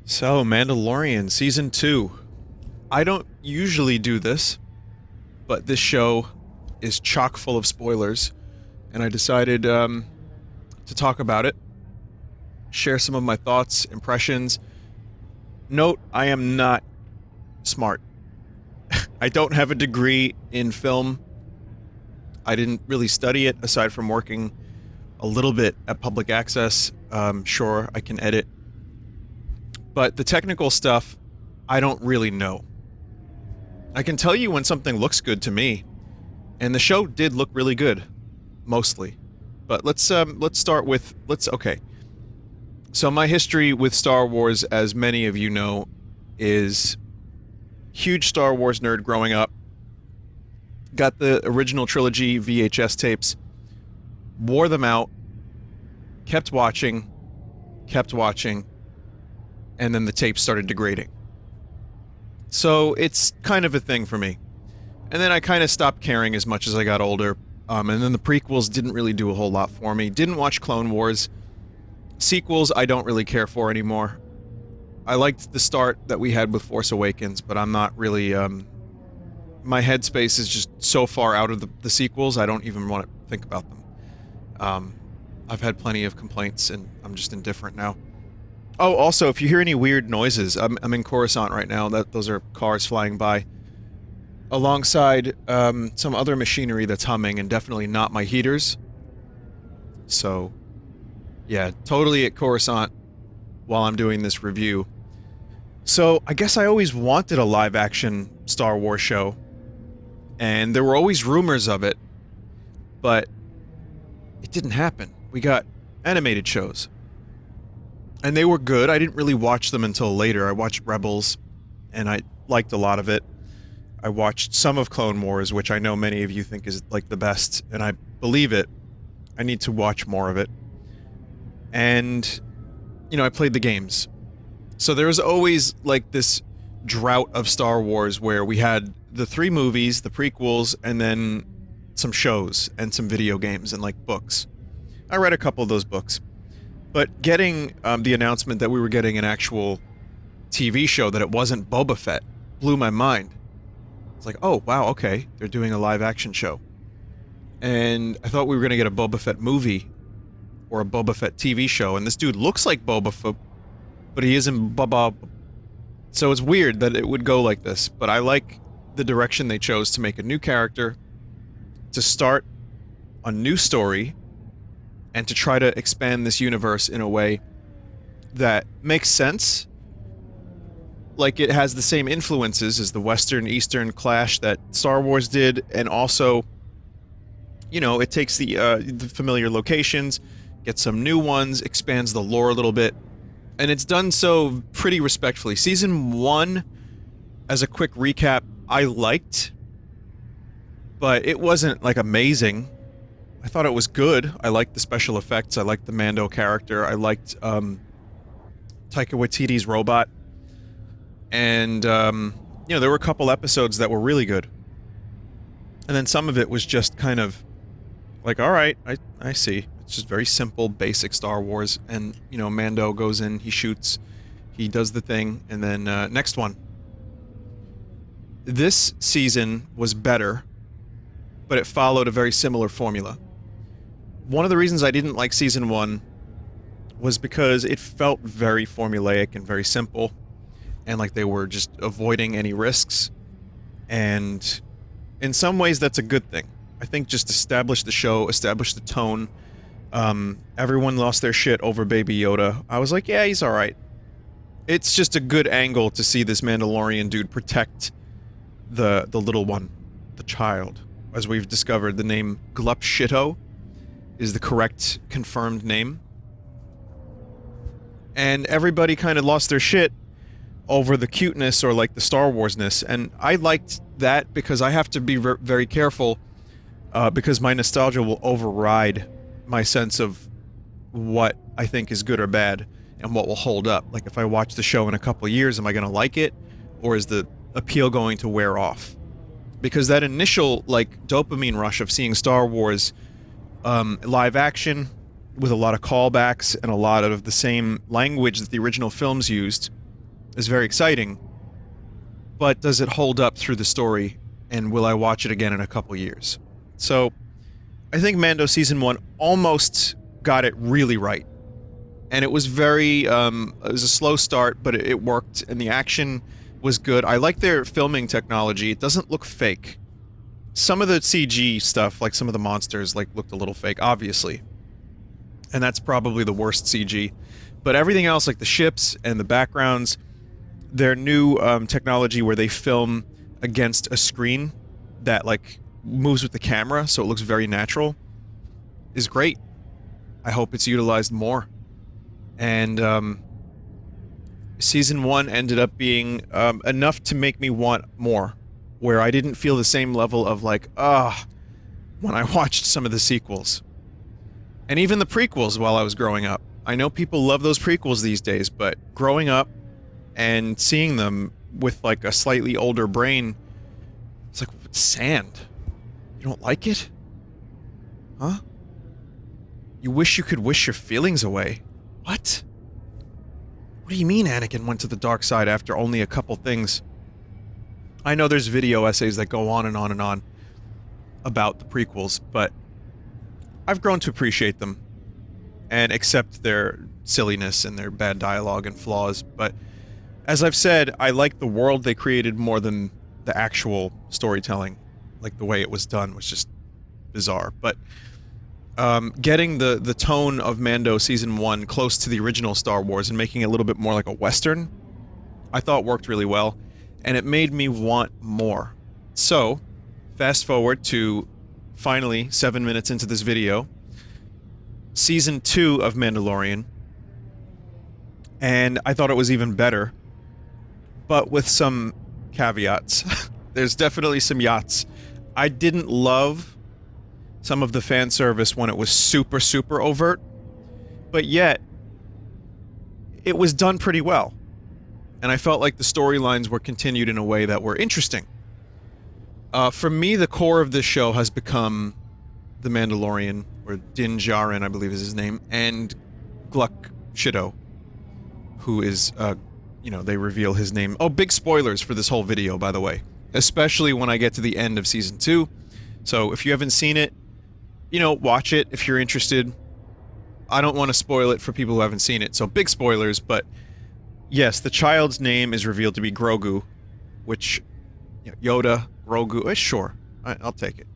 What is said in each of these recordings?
So, Mandalorian Season 2. I don't usually do this, but this show is chock full of spoilers, and I decided to talk about it, share some of my thoughts, impressions. Note, I am not smart. I don't have a degree in film. I didn't really study it, aside from working a little bit at public access. Sure, I can edit. But the technical stuff, I don't really know. I can tell you when something looks good to me, and the show did look really good, mostly. But let's start with okay. So my history with Star Wars, as many of you know, is huge Star Wars nerd growing up. Got the original trilogy VHS tapes, wore them out, kept watching, and then the tapes started degrading. So it's kind of a thing for me. And then I kind of stopped caring as much as I got older. And then the prequels didn't really do a whole lot for me. Didn't watch Clone Wars. Sequels I don't really care for anymore. I liked the start that we had with Force Awakens, but I'm not really... my headspace is just so far out of the sequels, I don't even want to think about them. I've had plenty of complaints, and I'm just indifferent now. Oh, also, if you hear any weird noises, I'm in Coruscant right now. Those are cars flying by, alongside some other machinery that's humming, and definitely not my heaters. So, yeah, totally at Coruscant while I'm doing this review. So, I guess I always wanted a live-action Star Wars show, and there were always rumors of it, but it didn't happen. We got animated shows. And they were good. I didn't really watch them until later. I watched Rebels, and I liked a lot of it. I watched some of Clone Wars, which I know many of you think is like the best, and I believe it. I need to watch more of it. And, I played the games. So there was always like this drought of Star Wars where we had the 3 movies, the prequels, and then some shows and some video games and like books. I read a couple of those books. But getting the announcement that we were getting an actual TV show, that it wasn't Boba Fett, blew my mind. It's like, oh, wow, okay, they're doing a live-action show. And I thought we were going to get a Boba Fett movie or a Boba Fett TV show, and this dude looks like Boba Fett, but he isn't Boba. So it's weird that it would go like this, but I like the direction they chose to make a new character, to start a new story, and to try to expand this universe in a way that makes sense. Like, it has the same influences as the Western-Eastern clash that Star Wars did, and also, it takes the familiar locations, gets some new ones, expands the lore a little bit, and it's done so pretty respectfully. Season 1, as a quick recap, I liked, but it wasn't, like, amazing. I thought it was good. I liked the special effects. I liked the Mando character. I liked Taika Waititi's robot. And, there were a couple episodes that were really good. And then some of it was just kind of like, alright, I see. It's just very simple, basic Star Wars. And, Mando goes in, he shoots, he does the thing, and then, next one. This season was better, but it followed a very similar formula. One of the reasons I didn't like Season 1 was because it felt very formulaic and very simple, and like they were just avoiding any risks, and in some ways that's a good thing. I think just establish the show, establish the tone. Everyone lost their shit over Baby Yoda. I was like, yeah, he's alright. It's just a good angle to see this Mandalorian dude protect the little one, the child. As we've discovered, the name Glup Shitto is the correct confirmed name. And everybody kind of lost their shit over the cuteness or like the Star Wars-ness, and I liked that because I have to be very careful because my nostalgia will override my sense of what I think is good or bad and what will hold up. Like, if I watch the show in a couple of years, am I going to like it, or is the appeal going to wear off? Because that initial, like, dopamine rush of seeing Star Wars live action with a lot of callbacks and a lot of the same language that the original films used is very exciting, but does it hold up through the story, and will I watch it again in a couple years? So, I think Mando Season 1 almost got it really right. And it was very, it was a slow start, but it worked, and the action was good. I like their filming technology. It doesn't look fake. Some of the CG stuff, like some of the monsters, like looked a little fake, obviously. And that's probably the worst CG. But everything else, like the ships and the backgrounds, their new technology where they film against a screen that, like, moves with the camera, so it looks very natural, is great. I hope it's utilized more. And Season 1 ended up being enough to make me want more, where I didn't feel the same level of, like, when I watched some of the sequels. And even the prequels while I was growing up. I know people love those prequels these days, but growing up and seeing them with, like, a slightly older brain, it's like, sand. You don't like it? Huh? You wish you could wish your feelings away. What? What do you mean Anakin went to the dark side after only a couple things? I know there's video essays that go on and on and on about the prequels, but I've grown to appreciate them and accept their silliness and their bad dialogue and flaws, but as I've said, I like the world they created more than the actual storytelling. Like, the way it was done was just bizarre, but getting the tone of Mando Season 1 close to the original Star Wars and making it a little bit more like a Western, I thought worked really well, and it made me want more. So, fast forward to, finally, 7 minutes into this video, Season 2 of Mandalorian, and I thought it was even better, but with some caveats. There's definitely some yachts. I didn't love some of the fan service when it was super, super overt, but yet it was done pretty well. And I felt like the storylines were continued in a way that were interesting. For me, the core of this show has become the Mandalorian, or Din Djarin, I believe is his name, and Gluck Shido, who is, they reveal his name. Oh, big spoilers for this whole video, by the way. Especially when I get to the end of Season 2. So if you haven't seen it, watch it if you're interested. I don't want to spoil it for people who haven't seen it, so big spoilers, but yes, the child's name is revealed to be Grogu, which, Yoda, Grogu, sure, I'll take it.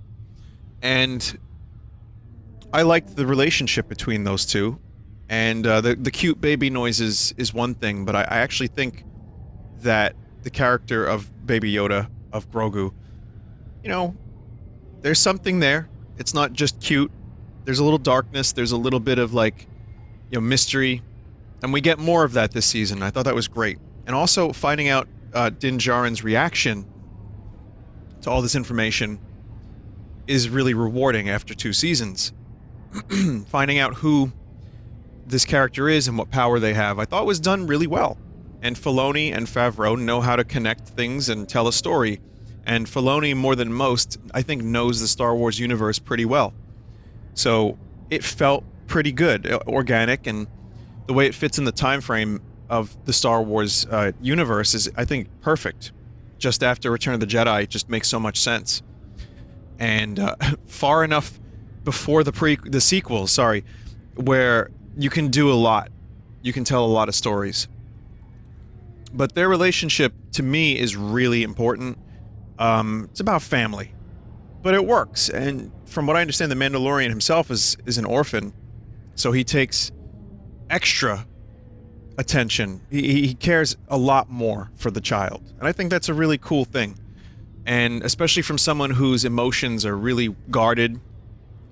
And I liked the relationship between those two, and the cute baby noises is one thing, but I actually think that the character of Baby Yoda, of Grogu, there's something there. It's not just cute. There's a little darkness. There's a little bit of, like, mystery. And we get more of that this season. I thought that was great. And also finding out Din Djarin's reaction to all this information is really rewarding after 2 seasons. Finding out who this character is and what power they have, I thought was done really well. And Filoni and Favreau know how to connect things and tell a story. And Filoni, more than most, I think knows the Star Wars universe pretty well. So it felt pretty good, organic, and the way it fits in the time frame of the Star Wars universe is, I think, perfect. Just after Return of the Jedi, it just makes so much sense. And far enough before the sequels, where you can do a lot. You can tell a lot of stories. But their relationship, to me, is really important. It's about family. But it works, and from what I understand, the Mandalorian himself is an orphan, so he takes extra attention. He cares a lot more for the child, and I think that's a really cool thing. And especially from someone whose emotions are really guarded,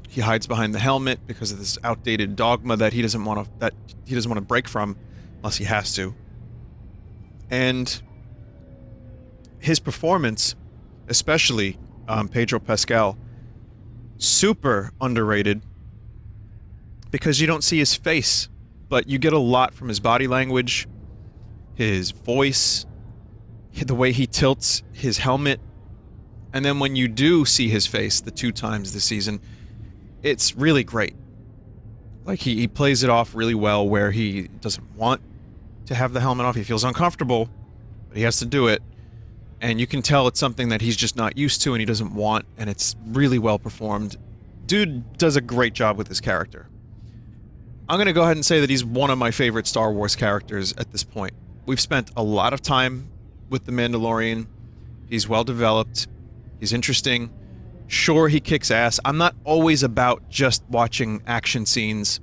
he hides behind the helmet because of this outdated dogma that he doesn't want to break from, unless he has to. And his performance, especially Pedro Pascal, super underrated because you don't see his face, but you get a lot from his body language, his voice, the way he tilts his helmet, and then when you do see his face the 2 times this season, it's really great. Like, he plays it off really well where he doesn't want to have the helmet off. He feels uncomfortable, but he has to do it. And you can tell it's something that he's just not used to and he doesn't want, and it's really well performed. Dude does a great job with his character. I'm going to go ahead and say that he's one of my favorite Star Wars characters at this point. We've spent a lot of time with the Mandalorian. He's well developed. He's interesting. Sure, he kicks ass. I'm not always about just watching action scenes.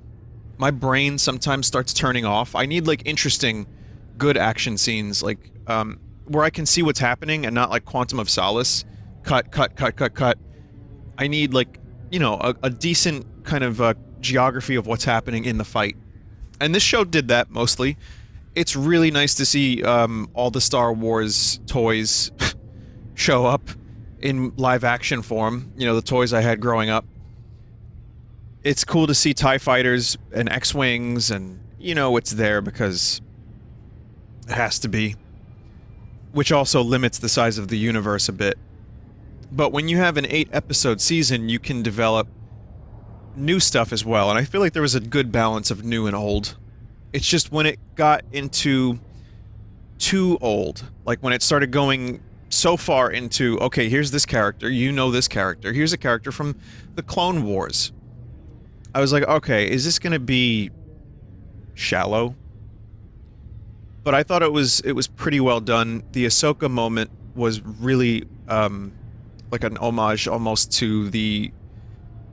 My brain sometimes starts turning off. I need, like, interesting, good action scenes, like, where I can see what's happening and not like Quantum of Solace. Cut, cut, cut, cut, cut. I need, like, you know, a decent kind of geography of what's happening in the fight. And this show did that mostly. It's really nice to see all the Star Wars toys show up in live action form. You know, the toys I had growing up. It's cool to see TIE fighters and X-Wings, and, you know, it's there because it has to be. Which also limits the size of the universe a bit. But when you have an 8-episode season, you can develop new stuff as well, and I feel like there was a good balance of new and old. It's just when it got into too old, like when it started going so far into, okay, here's this character, you know this character, here's a character from the Clone Wars. I was like, okay, is this gonna be shallow? But I thought it was pretty well done. The Ahsoka moment was really like an homage almost to the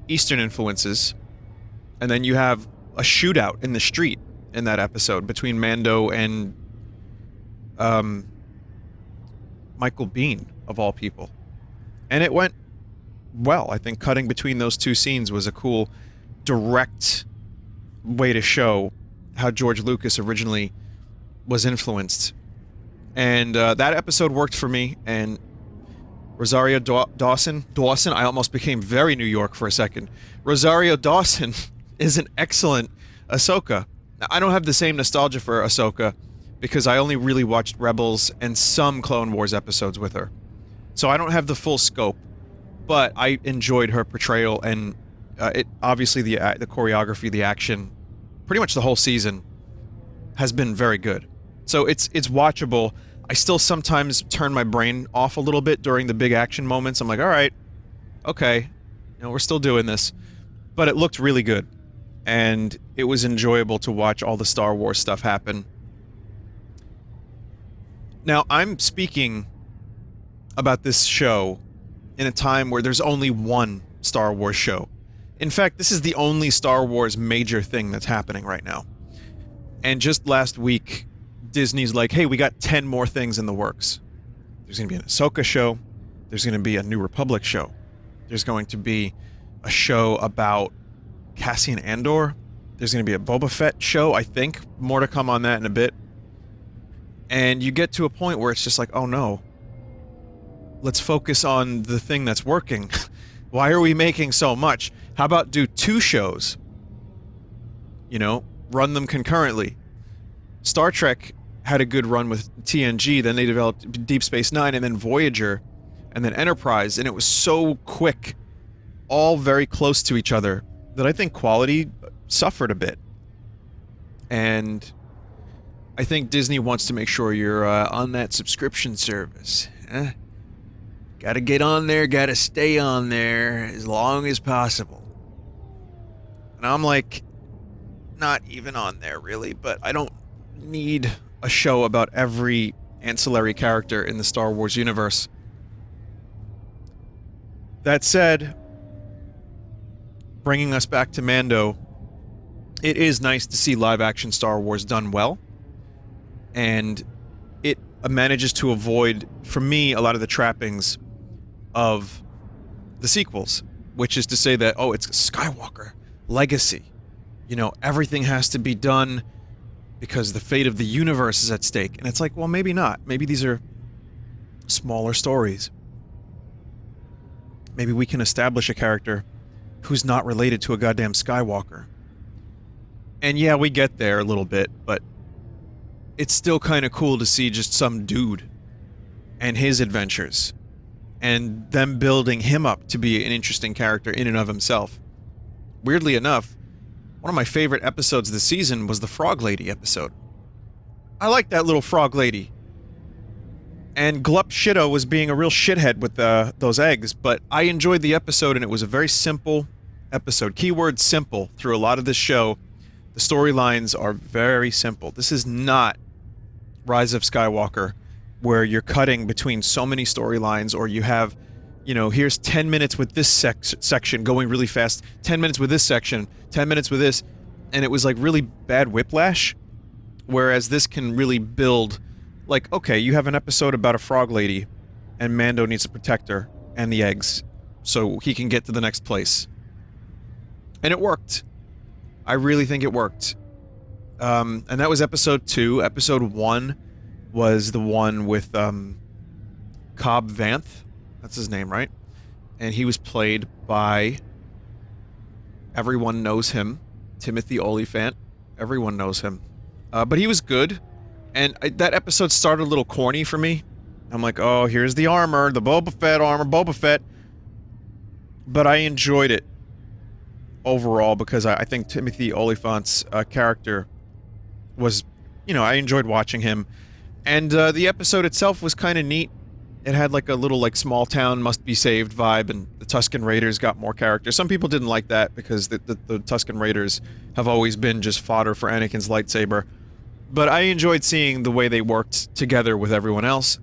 Eastern influences. And then you have a shootout in the street in that episode between Mando and Michael Biehn, of all people. And it went well. I think cutting between those two scenes was a cool, direct way to show how George Lucas originally was influenced. And that episode worked for me, and Rosario Dawson, I almost became very New York for a second. Rosario Dawson is an excellent Ahsoka. Now, I don't have the same nostalgia for Ahsoka because I only really watched Rebels and some Clone Wars episodes with her. So I don't have the full scope, but I enjoyed her portrayal, and it obviously the choreography, the action, pretty much the whole season has been very good. So it's watchable. I still sometimes turn my brain off a little bit during the big action moments. I'm like, all right, okay, you know, we're still doing this. But it looked really good. And it was enjoyable to watch all the Star Wars stuff happen. Now, I'm speaking about this show in a time where there's only one Star Wars show. In fact, this is the only Star Wars major thing that's happening right now. And just last week, Disney's like, hey, we got 10 more things in the works. There's going to be an Ahsoka show. There's going to be a New Republic show. There's going to be a show about Cassian Andor. There's going to be a Boba Fett show, I think. More to come on that in a bit. And you get to a point where it's just like, oh no. Let's focus on the thing that's working. Why are we making so much? How about do 2 shows? You know, run them concurrently. Star Trek had a good run with TNG, then they developed Deep Space Nine, and then Voyager, and then Enterprise, and it was so quick, all very close to each other, that I think quality suffered a bit. And I think Disney wants to make sure you're on that subscription service. Gotta get on there, gotta stay on there as long as possible. And I'm like, not even on there really, but I don't need a show about every ancillary character in the Star Wars universe. That said, bringing us back to Mando, it is nice to see live-action Star Wars done well, and it manages to avoid, for me, a lot of the trappings of the sequels, which is to say that, oh, it's Skywalker legacy. You know, everything has to be done because the fate of the universe is at stake. And it's like, well, maybe not. Maybe these are smaller stories. Maybe we can establish a character who's not related to a goddamn Skywalker. And yeah, we get there a little bit, but it's still kind of cool to see just some dude and his adventures, and them building him up to be an interesting character in and of himself. Weirdly enough, one of my favorite episodes this season was the Frog Lady episode. I like that little frog lady. And Glup Shitta was being a real shithead with those eggs, but I enjoyed the episode, and it was a very simple episode. Keyword simple through a lot of this show. The storylines are very simple. This is not Rise of Skywalker, where you're cutting between so many storylines, or you have, you know, here's 10 minutes with this section going really fast, 10 minutes with this section, 10 minutes with this, and it was like really bad whiplash, whereas this can really build, like, okay, you have an episode about a frog lady, and Mando needs to protect her and the eggs, so he can get to the next place. And it worked. I really think it worked. And that was episode 2. Episode 1 was the one with Cobb Vanth. That's his name, right? And he was played by... everyone knows him. Timothy Olyphant. Everyone knows him. But he was good. And that episode started a little corny for me. I'm like, oh, here's the armor. The Boba Fett armor. Boba Fett. But I enjoyed it overall because I think Timothy Olyphant's character was, you know, I enjoyed watching him. And the episode itself was kind of neat. It had like a little like small town must be saved vibe, and the Tusken Raiders got more character. Some people didn't like that because the Tusken Raiders have always been just fodder for Anakin's lightsaber. But I enjoyed seeing the way they worked together with everyone else.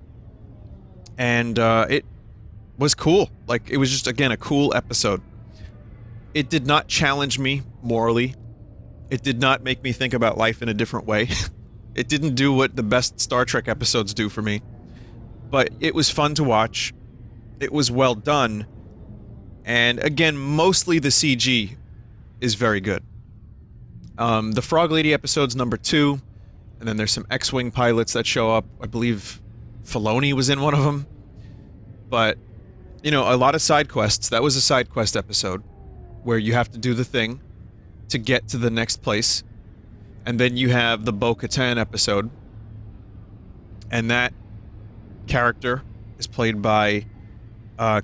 And it was cool. Like, it was just, again, a cool episode. It did not challenge me morally. It did not make me think about life in a different way. It didn't do what the best Star Trek episodes do for me. But it was fun to watch. It was well done. And again, mostly the CG is very good. The Frog Lady episode's number 2. And then there's some X-Wing pilots that show up. I believe Filoni was in one of them. But, you know, a lot of side quests. That was a side quest episode where you have to do the thing to get to the next place. And then you have the Bo-Katan episode. And that character is played by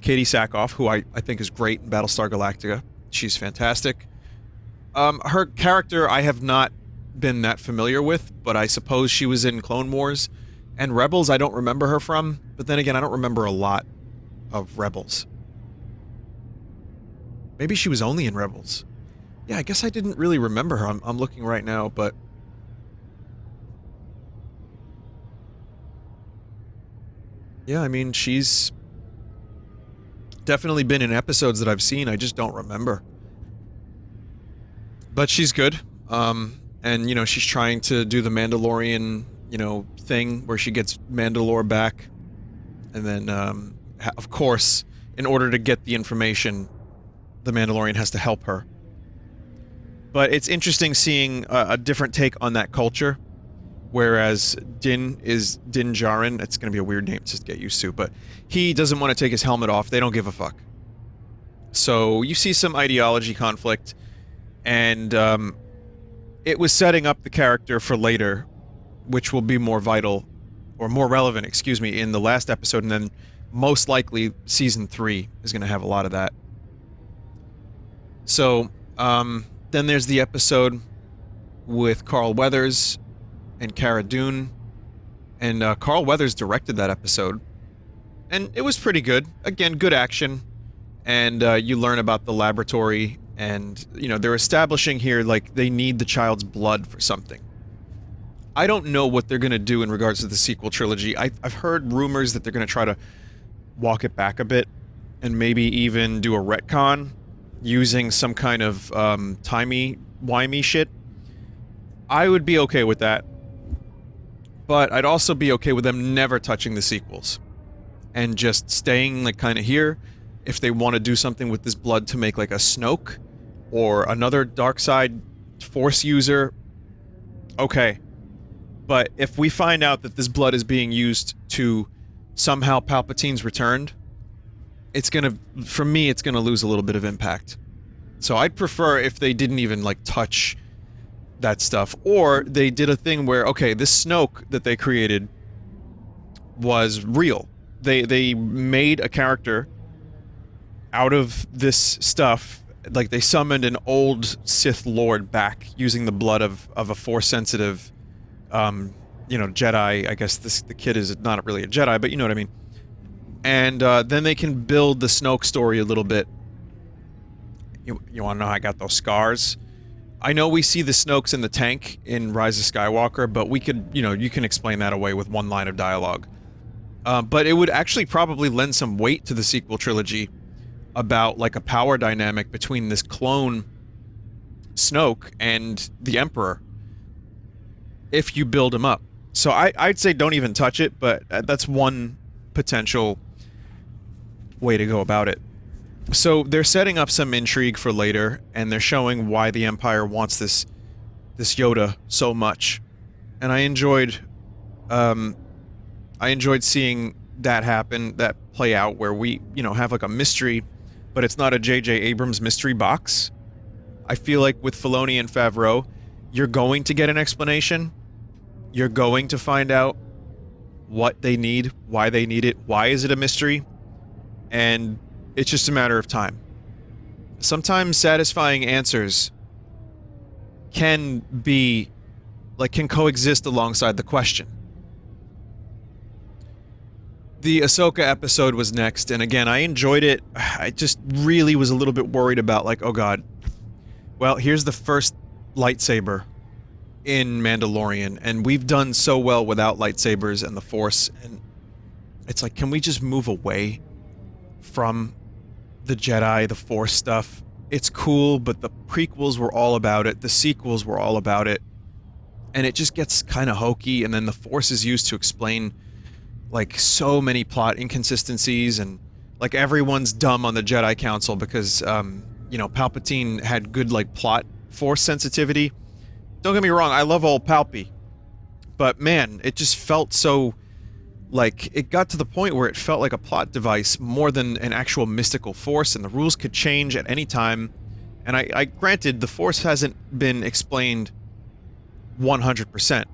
Katie Sackhoff, who I think is great in Battlestar Galactica. She's fantastic. Her character I have not been that familiar with, but I suppose she was in Clone Wars. And Rebels I don't remember her from, but then again I don't remember a lot of Rebels. Maybe she was only in Rebels. Yeah, I guess I didn't really remember her. I'm looking right now, but... yeah, I mean, she's definitely been in episodes that I've seen, I just don't remember. But she's good. And, you know, she's trying to do the Mandalorian, you know, thing where she gets Mandalore back. And then, of course, in order to get the information, the Mandalorian has to help her. But it's interesting seeing a different take on that culture. Whereas Din Djarin, it's going to be a weird name to get used to, but he doesn't want to take his helmet off. They don't give a fuck. So you see some ideology conflict, and it was setting up the character for later, which will be more vital, or more relevant, excuse me, in the last episode, and then most likely Season 3 is going to have a lot of that. So, then there's the episode with Carl Weathers and Cara Dune, and Carl Weathers directed that episode, and it was pretty good. Again, good action, and you learn about the laboratory, and, you know, they're establishing here, like, they need the child's blood for something. I don't know what they're gonna do in regards to the sequel trilogy. I've heard rumors that they're gonna try to walk it back a bit, and maybe even do a retcon, using some kind of timey-wimey shit. I would be okay with that. But I'd also be okay with them never touching the sequels. And just staying, like, kind of here. If they want to do something with this blood to make, like, a Snoke, or another dark side Force user, okay. But if we find out that this blood is being used to somehow Palpatine's returned, it's gonna, for me, it's gonna lose a little bit of impact. So I'd prefer if they didn't even, like, touch that stuff, or they did a thing where, okay, this Snoke that they created was real. They made a character out of this stuff, like they summoned an old Sith Lord back using the blood of a Force-sensitive Jedi. I guess the kid is not really a Jedi, but you know what I mean. And then they can build the Snoke story a little bit. You want to know how I got those scars? I know we see the Snokes in the tank in Rise of Skywalker, but we could, you can explain that away with one line of dialogue. But it would actually probably lend some weight to the sequel trilogy about, like, a power dynamic between this clone Snoke and the Emperor if you build him up. So I'd say don't even touch it, but that's one potential way to go about it. So they're setting up some intrigue for later, and they're showing why the Empire wants this Yoda so much. And I enjoyed seeing that happen, that play out, where we, have like a mystery, but it's not a J.J. Abrams mystery box. I feel like with Filoni and Favreau, you're going to get an explanation. You're going to find out what they need, why they need it, why is it a mystery, and it's just a matter of time. Sometimes satisfying answers can coexist alongside the question. The Ahsoka episode was next, and again, I enjoyed it. I just really was a little bit worried about, like, oh god. Well, here's the first lightsaber in Mandalorian, and we've done so well without lightsabers and the Force, and it's like, can we just move away from the Jedi, the Force stuff? It's cool, but the prequels were all about it, the sequels were all about it, and it just gets kind of hokey, and then the Force is used to explain, like, so many plot inconsistencies, and, like, everyone's dumb on the Jedi Council because, Palpatine had good, like, plot Force sensitivity. Don't get me wrong, I love old Palpy, but man, it just felt so, like, it got to the point where it felt like a plot device more than an actual mystical force, and the rules could change at any time. And I granted, the Force hasn't been explained 100%.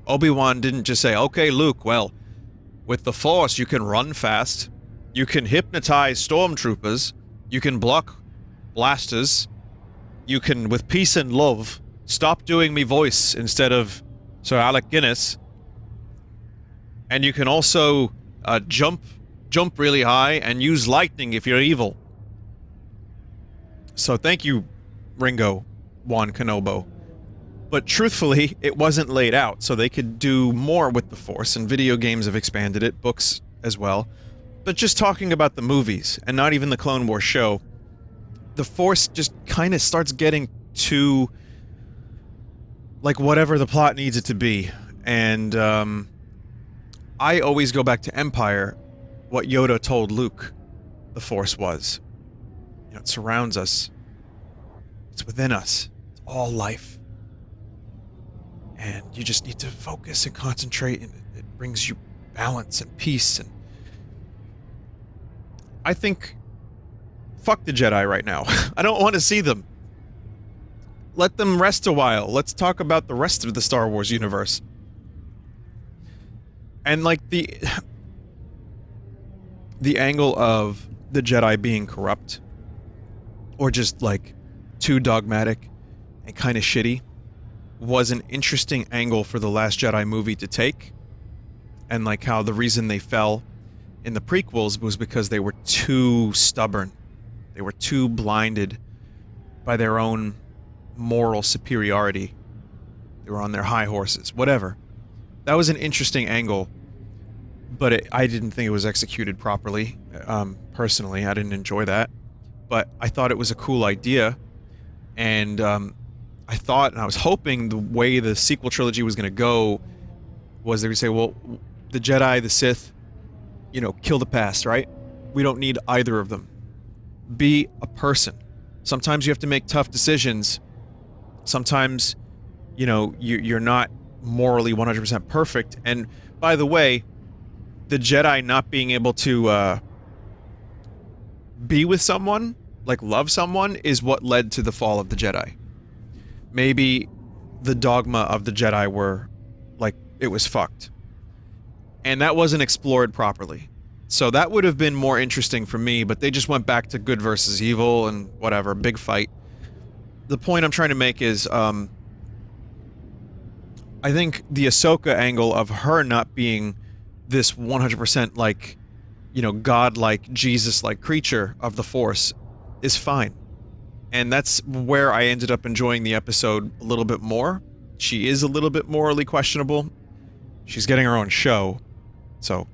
Obi-Wan didn't just say, okay, Luke, well, with the Force you can run fast, you can hypnotize stormtroopers, you can block blasters, you can, with peace and love, stop doing me voice instead of Sir Alec Guinness. And you can also jump really high and use lightning if you're evil. So thank you, Ringo Juan Kenobo. But truthfully, it wasn't laid out, so they could do more with the Force, and video games have expanded it, books as well. But just talking about the movies, and not even the Clone Wars show, the Force just kind of starts getting too, like, whatever the plot needs it to be. And I always go back to Empire, what Yoda told Luke the Force was. It surrounds us. It's within us. It's all life. And you just need to focus and concentrate, and it brings you balance and peace. And I think, fuck the Jedi right now. I don't want to see them. Let them rest a while. Let's talk about the rest of the Star Wars universe. And, like, the angle of the Jedi being corrupt, or just, like, too dogmatic and kind of shitty, was an interesting angle for the Last Jedi movie to take. And, like, how the reason they fell in the prequels was because they were too stubborn. They were too blinded by their own moral superiority. They were on their high horses, whatever. That was an interesting angle, but I didn't think it was executed properly. Personally, I didn't enjoy that. But I thought it was a cool idea, and I thought, and I was hoping the way the sequel trilogy was going to go was they would say, well, the Jedi, the Sith, kill the past, right? We don't need either of them. Be a person. Sometimes you have to make tough decisions. Sometimes, you're not morally 100% perfect. And by the way, the Jedi not being able to be with someone, like love someone, is what led to the fall of the Jedi. Maybe the dogma of the Jedi were, like, it was fucked. And that wasn't explored properly. So that would have been more interesting for me, but they just went back to good versus evil and whatever, big fight. The point I'm trying to make is, I I think the Ahsoka angle of her not being this 100% like, you know, godlike, Jesus-like creature of the Force is fine. And that's where I ended up enjoying the episode a little bit more. She is a little bit morally questionable. She's getting her own show, so,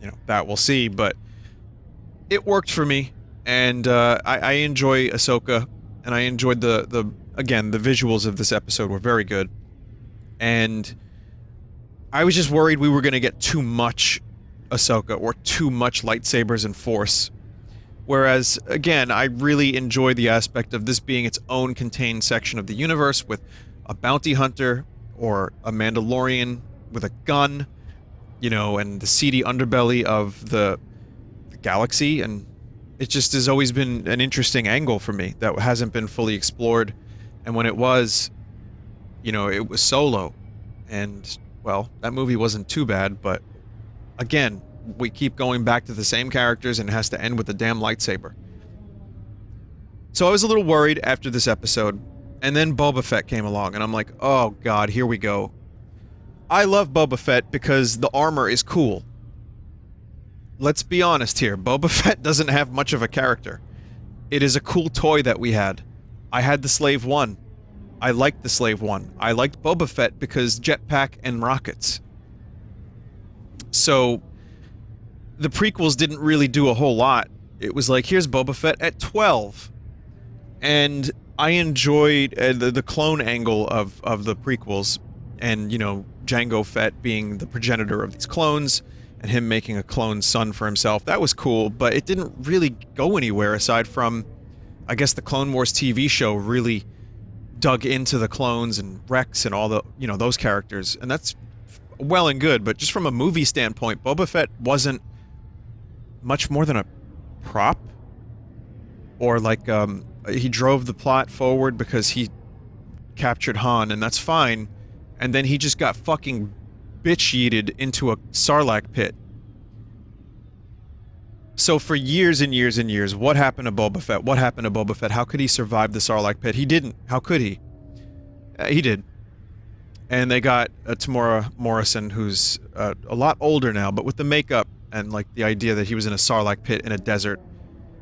you know, that we'll see, but it worked for me, and I enjoy Ahsoka, and I enjoyed again, the visuals of this episode were very good, and I was just worried we were going to get too much Ahsoka, or too much lightsabers and Force. Whereas, again, I really enjoy the aspect of this being its own contained section of the universe with a bounty hunter or a Mandalorian with a gun, you know, and the seedy underbelly of the galaxy, and it just has always been an interesting angle for me that hasn't been fully explored. And when it was, you know, it was Solo, and, well, that movie wasn't too bad, but again, we keep going back to the same characters and it has to end with a damn lightsaber. So I was a little worried after this episode, and then Boba Fett came along, and I'm like, oh god, here we go. I love Boba Fett because the armor is cool. Let's be honest here, Boba Fett doesn't have much of a character. It is a cool toy that we had. I had the Slave One. I liked the Slave One. I liked Boba Fett because jetpack and rockets. So the prequels didn't really do a whole lot. It was like, here's Boba Fett at 12. And I enjoyed the clone angle of the prequels, and, you know, Jango Fett being the progenitor of these clones, and him making a clone son for himself. That was cool, but it didn't really go anywhere aside from, I guess, the Clone Wars TV show really dug into the clones and Rex and all the, you know, those characters, and that's well and good, but just from a movie standpoint, Boba Fett wasn't much more than a prop, or like, he drove the plot forward because he captured Han, and that's fine, and then he just got fucking bitch-yeeted into a Sarlacc pit. So for years and years and years, what happened to Boba Fett? What happened to Boba Fett? How could he survive the Sarlacc pit? He didn't. How could he? He did. And they got Tamora Morrison, who's a lot older now, but with the makeup and like the idea that he was in a Sarlacc pit in a desert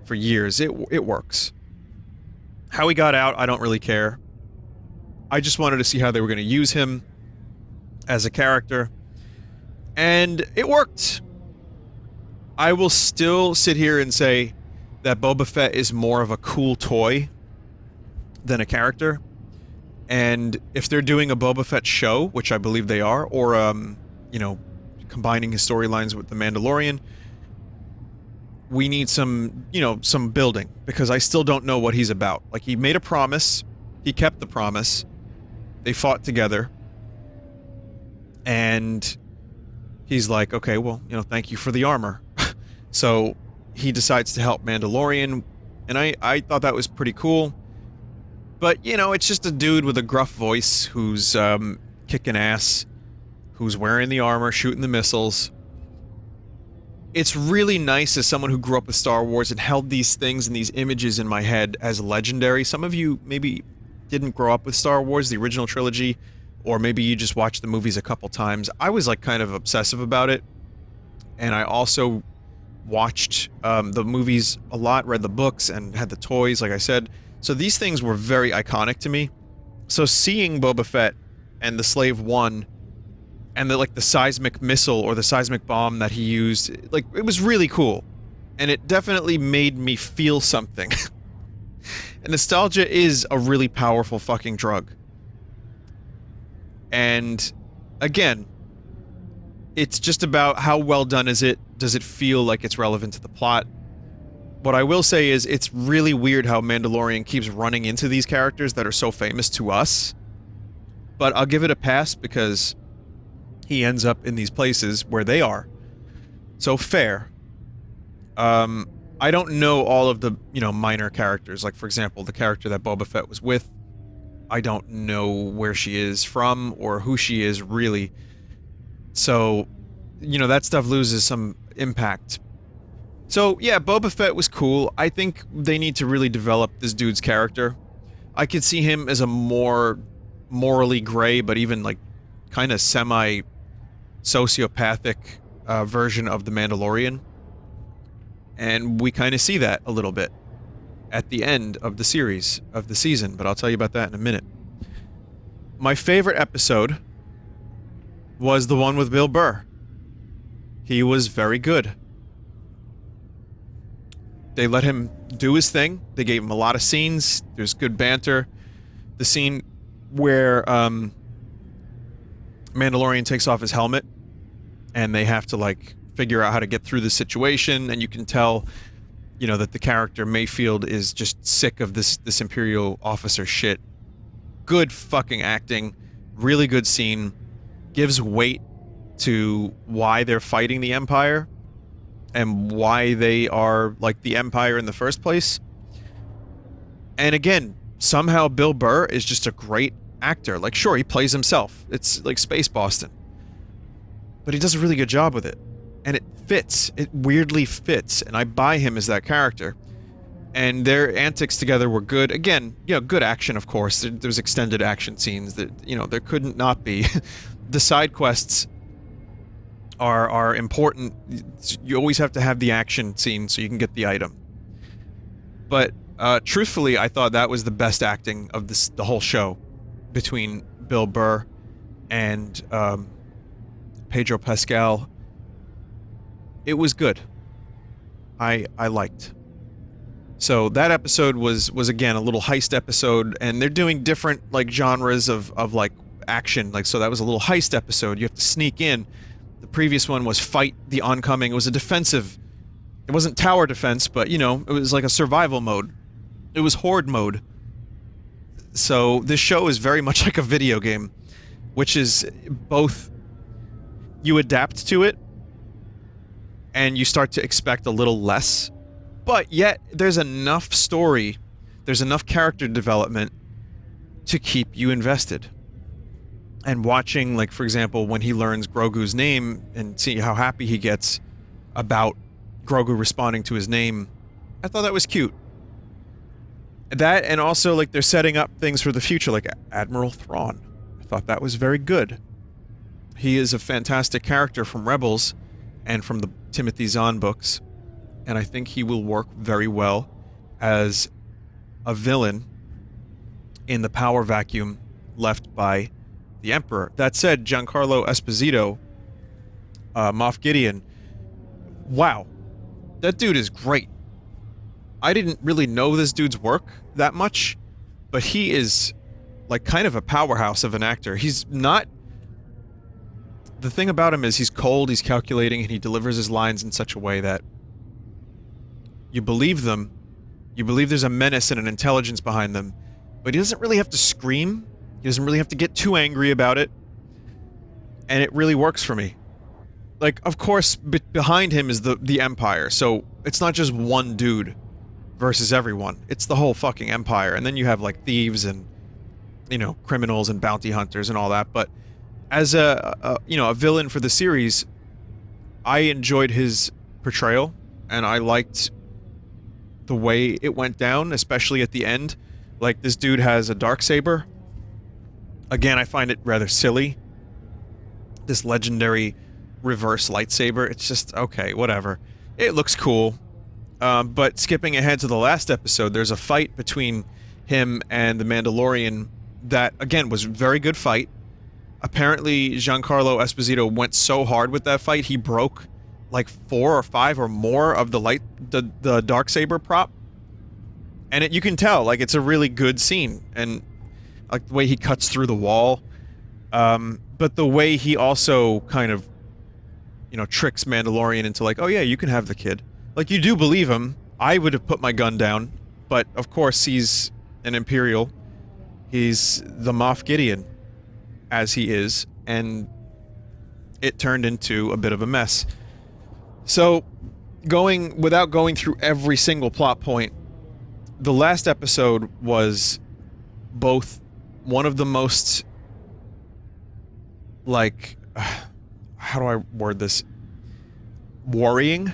for years, it works. How he got out, I don't really care. I just wanted to see how they were going to use him as a character, and it worked. I will still sit here and say that Boba Fett is more of a cool toy than a character, and if they're doing a Boba Fett show, which I believe they are, or you know, combining his storylines with the Mandalorian, we need some, you know, some building, because I still don't know what he's about. Like, he made a promise, he kept the promise, they fought together, and he's like, okay, well, you know, thank you for the armor. So he decides to help Mandalorian, and I thought that was pretty cool. But, you know, it's just a dude with a gruff voice who's kicking ass, who's wearing the armor, shooting the missiles. It's really nice as someone who grew up with Star Wars and held these things and these images in my head as legendary. Some of you maybe didn't grow up with Star Wars, the original trilogy, or maybe you just watched the movies a couple times. I was like kind of obsessive about it, and I also watched the movies a lot, read the books, and had the toys, like I said. So these things were very iconic to me. So seeing Boba Fett and the Slave One and the seismic missile or the seismic bomb that he used, like, it was really cool. And it definitely made me feel something. And nostalgia is a really powerful fucking drug. And again, it's just about how well done is it? Does it feel like it's relevant to the plot? What I will say is it's really weird how Mandalorian keeps running into these characters that are so famous to us. But I'll give it a pass because he ends up in these places where they are. So fair. I don't know all of the, you know, minor characters. Like, for example, the character that Boba Fett was with, I don't know where she is from or who she is, really. So, you know, that stuff loses some impact. So, yeah, Boba Fett was cool. I think they need to really develop this dude's character. I could see him as a more morally gray, but even, like, kind of semi-sociopathic version of the Mandalorian. And we kind of see that a little bit at the end of the series, of the season, but I'll tell you about that in a minute. My favorite episode was the one with Bill Burr. He was very good. They let him do his thing. They gave him a lot of scenes. There's good banter. The scene where Mandalorian takes off his helmet and they have to like figure out how to get through the situation, and you can tell, you know, that the character Mayfield is just sick of this Imperial officer shit. Good fucking acting, really good scene, gives weight to why they're fighting the Empire and why they are like the Empire in the first place. And again, somehow Bill Burr is just a great actor. Like, sure, he plays himself. It's like Space Boston. But he does a really good job with it. And it fits. It weirdly fits. And I buy him as that character. And their antics together were good. Again, you know, good action, of course. There's extended action scenes that, you know, there couldn't not be. The side quests are important. You always have to have the action scene so you can get the item. But truthfully, I thought that was the best acting of the whole show, between Bill Burr and Pedro Pascal. It was good. I liked. So that episode was again a little heist episode, and they're doing different like genres of like action. Like, so that was a little heist episode. You have to sneak in. The previous one was fight the oncoming. It was a defensive. It wasn't tower defense, but you know, it was like a survival mode. It was horde mode. So this show is very much like a video game, which is both you adapt to it and you start to expect a little less, but yet there's enough story, there's enough character development to keep you invested. And watching, like, for example, when he learns Grogu's name and see how happy he gets about Grogu responding to his name, I thought that was cute. That, and also, like, they're setting up things for the future, like Admiral Thrawn. I thought that was very good. He is a fantastic character from Rebels and from the Timothy Zahn books, and I think he will work very well as a villain in the power vacuum left by the Emperor. That said, Giancarlo Esposito, Moff Gideon, wow, that dude is great. I didn't really know this dude's work that much, but he is like kind of a powerhouse of an actor. He's not... The thing about him is he's cold, he's calculating, and he delivers his lines in such a way that you believe them, you believe there's a menace and an intelligence behind them, but he doesn't really have to scream, he doesn't really have to get too angry about it, and it really works for me. Like, of course, behind him is the Empire, so it's not just one dude versus everyone, it's the whole fucking Empire, and then you have, like, thieves and, you know, criminals and bounty hunters and all that, but as a villain for the series, I enjoyed his portrayal, and I liked the way it went down, especially at the end. Like, this dude has a darksaber. Again, I find it rather silly. This legendary reverse lightsaber. It's just, okay, whatever. It looks cool. But skipping ahead to the last episode, there's a fight between him and the Mandalorian that, again, was a very good fight. Apparently, Giancarlo Esposito went so hard with that fight, he broke like 4 or 5 or more of the darksaber prop. And you can tell, like, it's a really good scene. And like the way he cuts through the wall. But the way he also kind of, you know, tricks Mandalorian into like, oh yeah, you can have the kid. Like, you do believe him. I would have put my gun down. But of course, he's an Imperial. He's the Moff Gideon, as he is, and it turned into a bit of a mess. So, without going through every single plot point, the last episode was both one of the most, like, how do I word this? Worrying,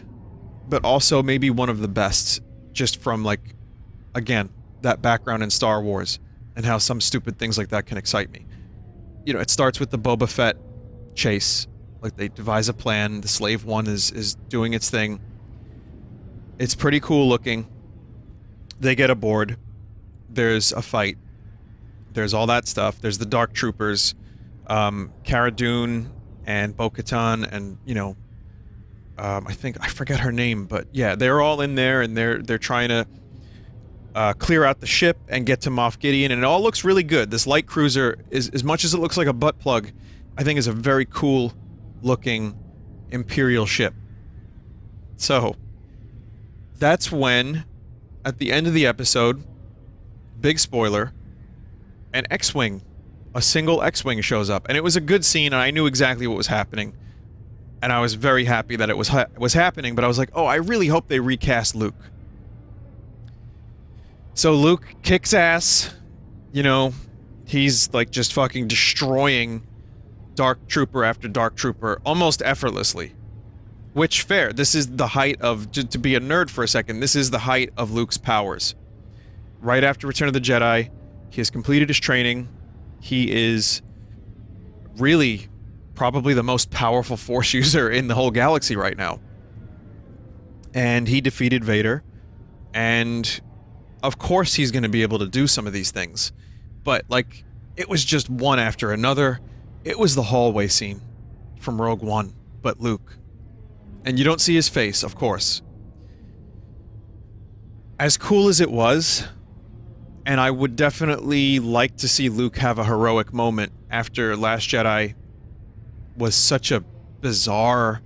but also maybe one of the best, just from, like, again, that background in Star Wars, and how some stupid things like that can excite me. it starts with the Boba Fett chase. Like, they devise a plan. The Slave One is doing its thing. It's pretty cool looking. They get aboard. There's a fight. There's all that stuff. There's the Dark Troopers, Cara Dune and Bo-Katan, and I forget her name, but yeah, they're all in there, and they're trying to clear out the ship and get to Moff Gideon, and it all looks really good. This light cruiser, is as much as it looks like a butt plug, I think is a very cool looking Imperial ship. So that's when, at the end of the episode, big spoiler, an X-Wing, a single X-Wing shows up. And it was a good scene, and I knew exactly what was happening. And I was very happy that it was happening, but I was like, oh, I really hope they recast Luke. So Luke kicks ass. He's like just fucking destroying Dark Trooper after Dark Trooper almost effortlessly. Which, fair, this is the height of, to be a nerd for a second, this is the height of Luke's powers. Right after Return of the Jedi, he has completed his training. He is really probably the most powerful Force user in the whole galaxy right now. And he defeated Vader. And of course he's going to be able to do some of these things. But, like, it was just one after another. It was the hallway scene from Rogue One, but Luke. And you don't see his face, of course. As cool as it was, and I would definitely like to see Luke have a heroic moment after Last Jedi was such a bizarre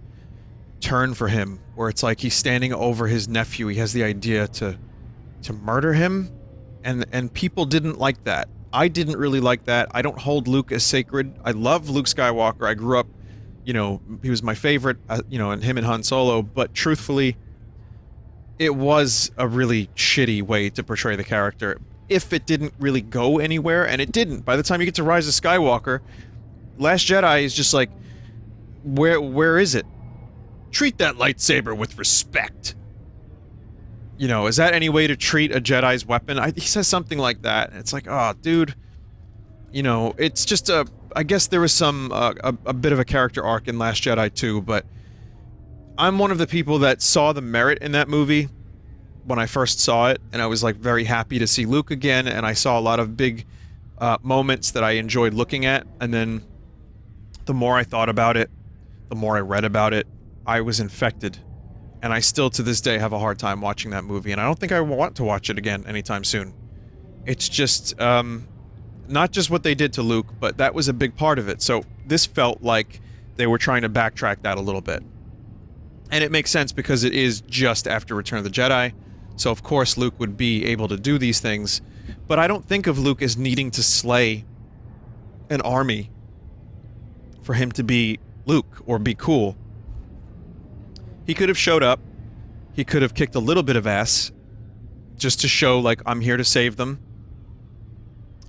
turn for him, where it's like he's standing over his nephew. He has the idea to murder him, and people didn't like that. I didn't really like that. I don't hold Luke as sacred. I love Luke Skywalker. I grew up, he was my favorite, and him and Han Solo, but truthfully, it was a really shitty way to portray the character. If it didn't really go anywhere, and it didn't. By the time you get to Rise of Skywalker, Last Jedi is just like, where is it? Treat that lightsaber with respect. Is that any way to treat a Jedi's weapon? He says something like that, and it's like, oh, dude. It's just I guess there was a bit of a character arc in Last Jedi too, but I'm one of the people that saw the merit in that movie when I first saw it, and I was like very happy to see Luke again, and I saw a lot of big moments that I enjoyed looking at, and then the more I thought about it, the more I read about it, I was infected. And I still, to this day, have a hard time watching that movie, and I don't think I want to watch it again anytime soon. It's just, not just what they did to Luke, but that was a big part of it, so this felt like they were trying to backtrack that a little bit. And it makes sense because it is just after Return of the Jedi, so of course Luke would be able to do these things, but I don't think of Luke as needing to slay an army for him to be Luke, or be cool. He could have showed up, he could have kicked a little bit of ass, just to show, like, I'm here to save them,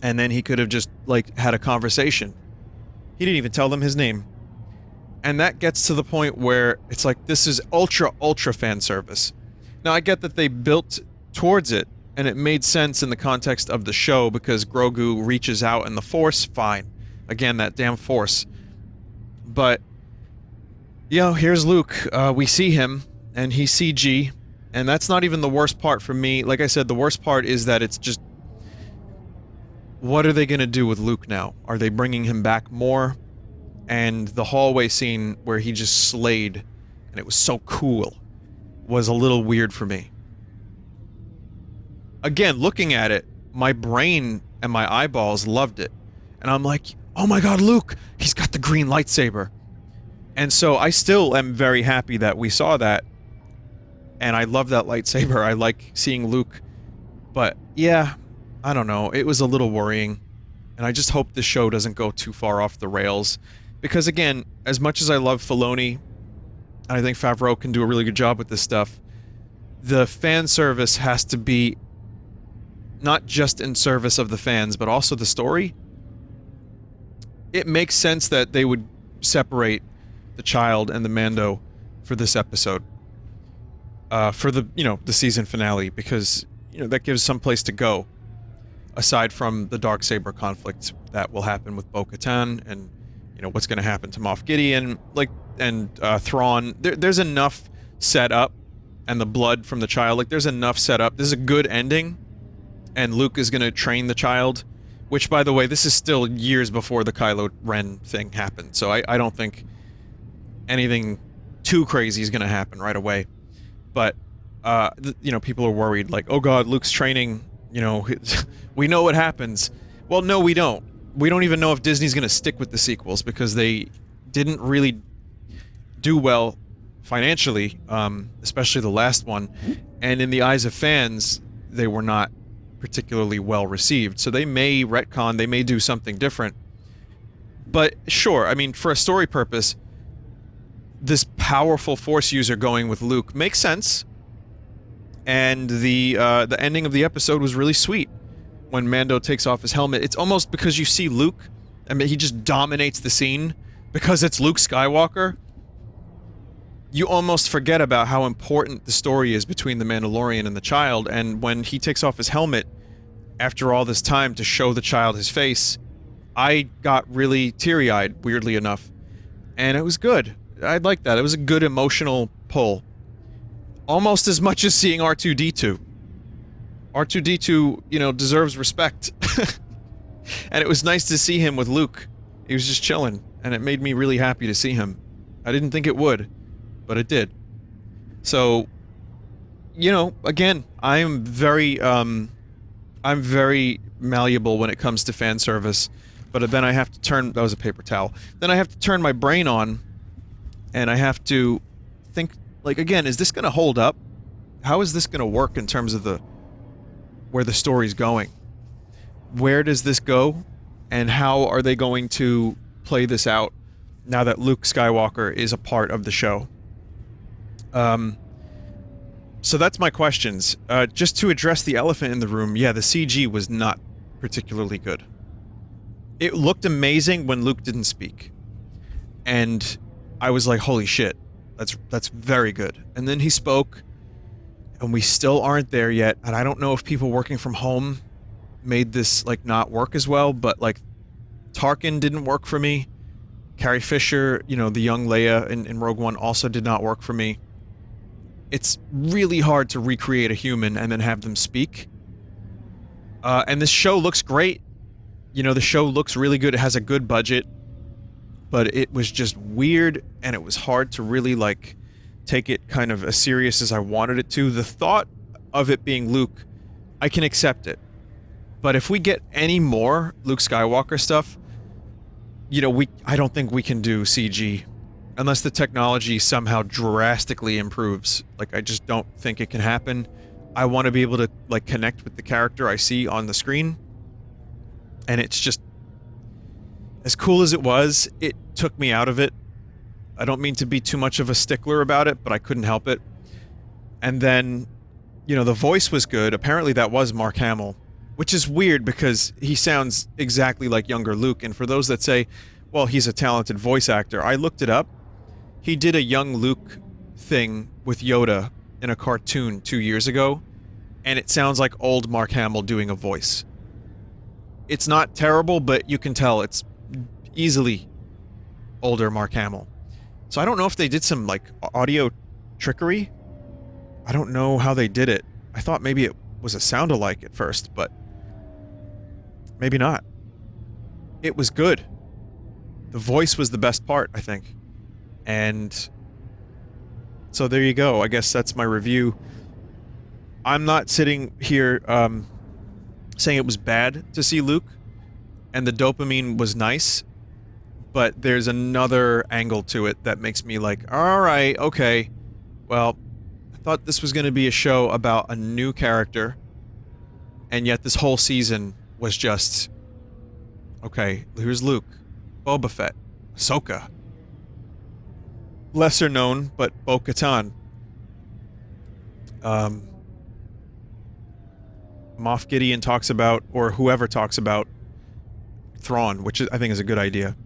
and then he could have just, like, had a conversation. He didn't even tell them his name. And that gets to the point where it's like, this is ultra fan service. Now, I get that they built towards it, and it made sense in the context of the show, because Grogu reaches out in the Force, fine. Again, that damn Force. But, here's Luke. We see him, and he's CG, and that's not even the worst part for me. Like I said, the worst part is that it's just, what are they going to do with Luke now? Are they bringing him back more? And the hallway scene where he just slayed, and it was so cool, was a little weird for me. Again, looking at it, my brain and my eyeballs loved it. And I'm like, oh my god, Luke! He's got the green lightsaber! And so I still am very happy that we saw that. And I love that lightsaber. I like seeing Luke. But, yeah, I don't know. It was a little worrying. And I just hope the show doesn't go too far off the rails. Because, again, as much as I love Filoni, and I think Favreau can do a really good job with this stuff, the fan service has to be not just in service of the fans, but also the story. It makes sense that they would separate the child and the Mando for this episode. For the, the season finale, because, that gives some place to go. aside from the Darksaber conflict that will happen with Bo-Katan and, you know, what's going to happen to Moff Gideon, like, and Thrawn. There's enough set up, and the blood from the child, like, there's enough set up. This is a good ending, and Luke is going to train the child, which, by the way, this is still years before the Kylo Ren thing happened, so I don't think anything too crazy is going to happen right away. But, you know, people are worried, like, oh god, Luke's training, you know, we know what happens. Well, no, we don't. We don't even know if Disney's going to stick with the sequels, because they didn't really do well financially, especially the last one, and in the eyes of fans, they were not particularly well received. So they may retcon, they may do something different. But sure, I mean, for a story purpose, this powerful Force user going with Luke makes sense. And the ending of the episode was really sweet. When Mando takes off his helmet, it's almost because you see Luke, I mean, he just dominates the scene because it's Luke Skywalker. You almost forget about how important the story is between the Mandalorian and the child, and when he takes off his helmet after all this time to show the child his face, I got really teary-eyed, weirdly enough. And it was good. I liked that. It was a good emotional pull. Almost as much as seeing R2-D2. R2-D2, you know, deserves respect. And it was nice to see him with Luke. He was just chilling, and it made me really happy to see him. I didn't think it would, but it did. So, you know, again, I'm very malleable when it comes to fan service, but then I have to turn... That was a paper towel. Then I have to turn my brain on, and I have to think, like, again, is this going to hold up? How is this going to work in terms of where the story's going? Where does this go? And how are they going to play this out now that Luke Skywalker is a part of the show? So that's my questions. Just to address the elephant in the room, yeah, the CG was not particularly good. It looked amazing when Luke didn't speak. And I was like, holy shit, that's very good. And then he spoke, and we still aren't there yet, and I don't know if people working from home made this, like, not work as well, but, like, Tarkin didn't work for me. Carrie Fisher, you know, the young Leia in Rogue One also did not work for me. It's really hard to recreate a human and then have them speak. And this show looks great. You know, the show looks really good. It has a good budget. But it was just weird, and it was hard to really, like, take it kind of as serious as I wanted it to. The thought of it being Luke, I can accept it. But if we get any more Luke Skywalker stuff, you know, I don't think we can do CG unless the technology somehow drastically improves. Like, I just don't think it can happen. I want to be able to, like, connect with the character I see on the screen. And it's just, as cool as it was, it took me out of it. I don't mean to be too much of a stickler about it, but I couldn't help it. And then, you know, the voice was good. Apparently that was Mark Hamill, which is weird because he sounds exactly like younger Luke. And for those that say, well, he's a talented voice actor, I looked it up. He did a young Luke thing with Yoda in a cartoon 2 years ago, and it sounds like old Mark Hamill doing a voice. It's not terrible, but you can tell it's easily older Mark Hamill. So I don't know if they did some, like, audio trickery. I don't know how they did it. I thought maybe it was a sound-alike at first, but maybe not. It was good. The voice was the best part, I think. And so there you go. I guess that's my review. I'm not sitting here saying it was bad to see Luke, and the dopamine was nice, but there's another angle to it that makes me like, alright, okay, well, I thought this was going to be a show about a new character, and yet this whole season was just, okay, here's Luke, Boba Fett, Ahsoka, lesser known, but Bo-Katan, Moff Gideon talks about, or whoever talks about, Thrawn, which I think is a good idea.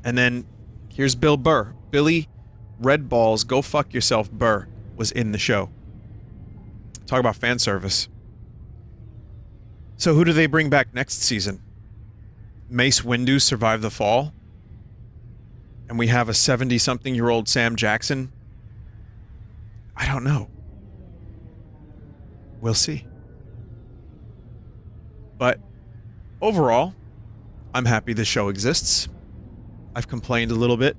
And then here's Bill Burr. Billy Red Balls, Go Fuck Yourself Burr was in the show. Talk about fan service. So who do they bring back next season? Mace Windu survived the fall? And we have a 70-something-year-old Sam Jackson? I don't know. We'll see. But overall, I'm happy the show exists. I've complained a little bit,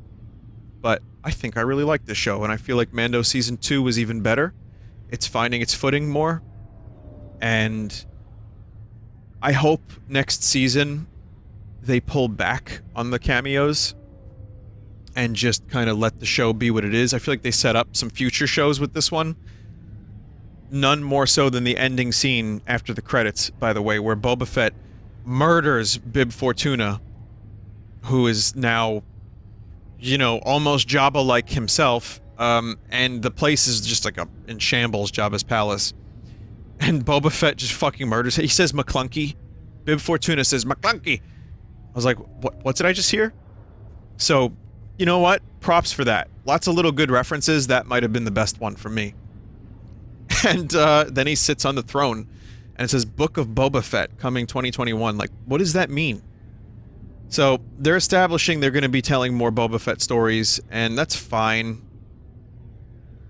but I think I really like this show, and I feel like Mando Season 2 was even better. It's finding its footing more, and I hope next season they pull back on the cameos and just kind of let the show be what it is. I feel like they set up some future shows with this one. None more so than the ending scene after the credits, by the way, where Boba Fett murders Bib Fortuna, who is now, you know, almost Jabba-like himself, and the place is just like in shambles, Jabba's palace. And Boba Fett just fucking murders him. He says McClunky. Bib Fortuna says McClunky. I was like, what did I just hear? So, you know what? Props for that. Lots of little good references. That might have been the best one for me. And then he sits on the throne, and it says Book of Boba Fett coming 2021. Like, what does that mean? So they're establishing they're going to be telling more Boba Fett stories, and that's fine.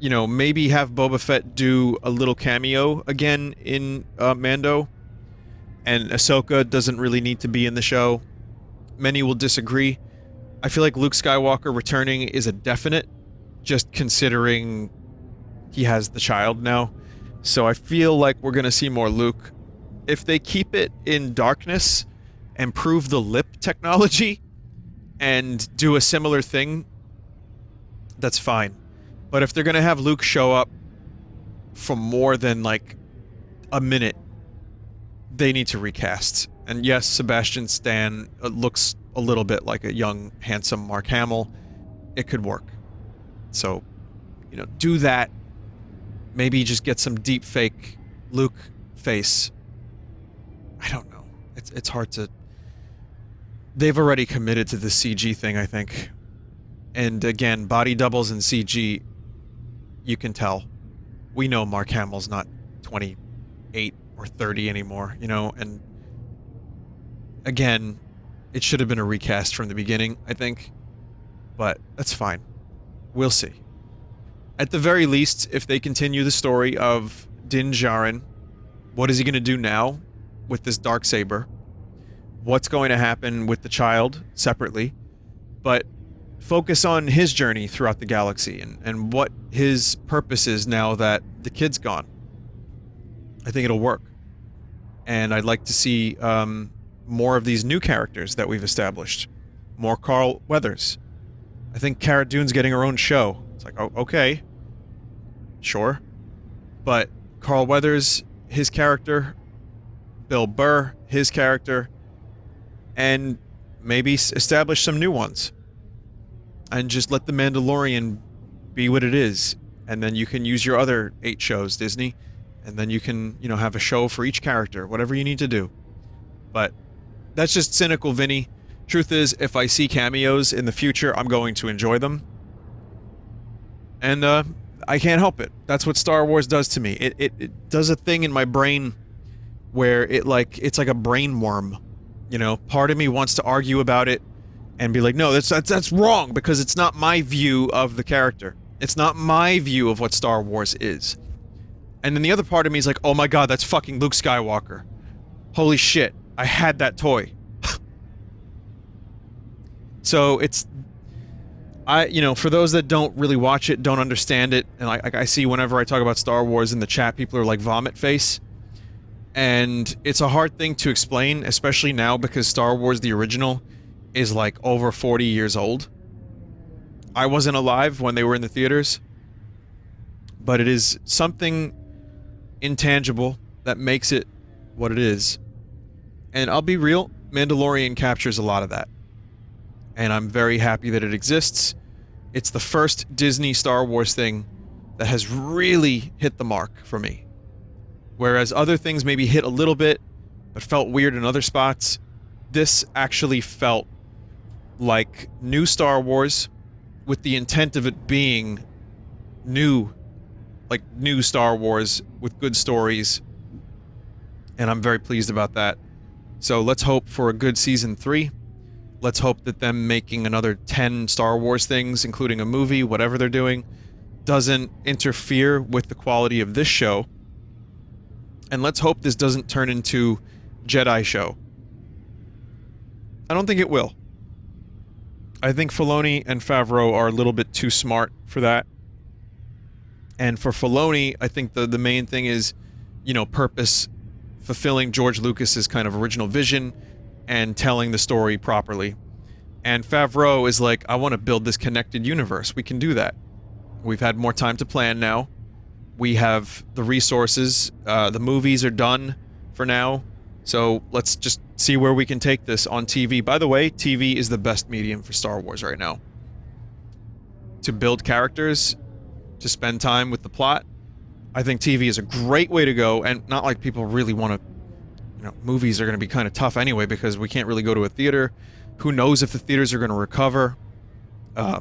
You know, maybe have Boba Fett do a little cameo again in Mando, and Ahsoka doesn't really need to be in the show. Many will disagree. I feel like Luke Skywalker returning is a definite, just considering he has the child now. So I feel like we're going to see more Luke. If they keep it in darkness, improve the lip technology, and do a similar thing, that's fine. But if they're going to have Luke show up for more than like a minute, they need to recast. And yes, Sebastian Stan looks a little bit like a young, handsome Mark Hamill. It could work. So, you know, do that. Maybe just get some deep fake Luke face. I don't know. It's hard to... They've already committed to the CG thing, I think. And again, body doubles in CG, you can tell. We know Mark Hamill's not 28 or 30 anymore, you know, and again, it should have been a recast from the beginning, I think. But that's fine. We'll see. At the very least, if they continue the story of Din Djarin, what is he going to do now with this Darksaber? What's going to happen with the child separately? But focus on his journey throughout the galaxy and what his purpose is now that the kid's gone. I think it'll work. And I'd like to see more of these new characters that we've established. More Carl Weathers. I think Cara Dune's getting her own show. It's like, oh, okay. Sure. But Carl Weathers, his character. Bill Burr, his character. And maybe establish some new ones. And just let The Mandalorian be what it is. And then you can use your other 8 shows, Disney. And then you can, you know, have a show for each character. Whatever you need to do. But that's just cynical, Vinny. Truth is, if I see cameos in the future, I'm going to enjoy them. And I can't help it. That's what Star Wars does to me. It does a thing in my brain where it's like a brain worm. You know, part of me wants to argue about it and be like, no, that's wrong because it's not my view of the character. It's not my view of what Star Wars is. And then the other part of me is like, oh my god, that's fucking Luke Skywalker. Holy shit, I had that toy. So it's, you know, for those that don't really watch it, don't understand it, and I see whenever I talk about Star Wars in the chat, people are like vomit face. And it's a hard thing to explain, especially now because Star Wars, the original, is like over 40 years old. I wasn't alive when they were in the theaters, but it is something intangible that makes it what it is. And I'll be real, Mandalorian captures a lot of that. And I'm very happy that it exists. It's the first Disney Star Wars thing that has really hit the mark for me. Whereas other things maybe hit a little bit, but felt weird in other spots, this actually felt like new Star Wars with the intent of it being new, like new Star Wars with good stories and I'm very pleased about that. So let's hope for a good season 3. Let's hope that them making another 10 Star Wars things, including a movie, whatever they're doing, doesn't interfere with the quality of this show. And let's hope this doesn't turn into Jedi show. I don't think it will. I think Filoni and Favreau are a little bit too smart for that. And for Filoni, I think the main thing is, you know, purpose, fulfilling George Lucas's kind of original vision and telling the story properly. And Favreau is like, I want to build this connected universe. We can do that. We've had more time to plan now. We have the resources. The movies are done for now. So let's just see where we can take this on TV. By the way, TV is the best medium for Star Wars right now. To build characters, to spend time with the plot, I think TV is a great way to go, and not like people really want to, you know, movies are going to be kind of tough anyway because we can't really go to a theater. Who knows if the theaters are going to recover? I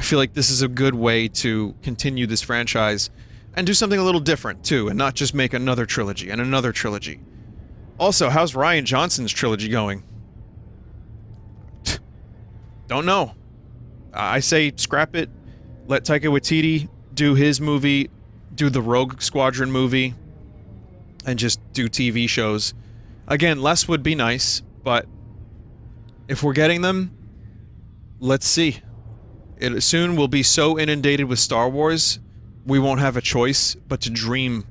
feel like this is a good way to continue this franchise and do something a little different too, and not just make another trilogy and another trilogy. Also, how's Rian Johnson's trilogy going? Don't know. I say scrap it. Let Taika Waititi do his movie, do the Rogue Squadron movie, and just do TV shows. Again, less would be nice, but if we're getting them, let's see. It soon will be so inundated with Star Wars, we won't have a choice but to dream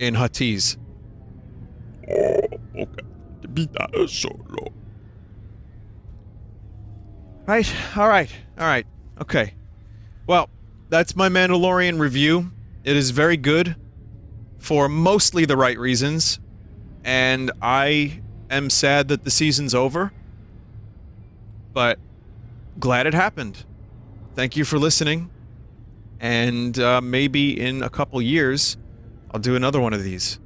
in Huttese. Oh, okay. Solo. Right, alright, okay. Well, that's my Mandalorian review. It is very good for mostly the right reasons, and I am sad that the season's over, but glad it happened. Thank you for listening, and maybe in a couple years, I'll do another one of these.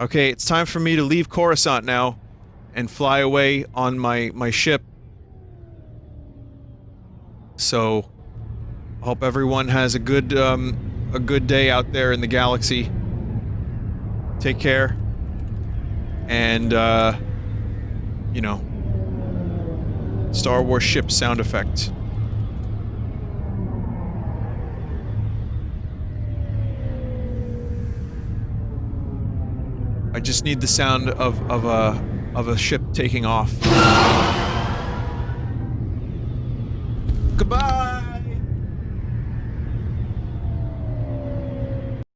Okay, it's time for me to leave Coruscant now and fly away on my ship. So, I hope everyone has a good day out there in the galaxy. Take care. And, you know, Star Wars ship sound effect. I just need the sound of a ship taking off.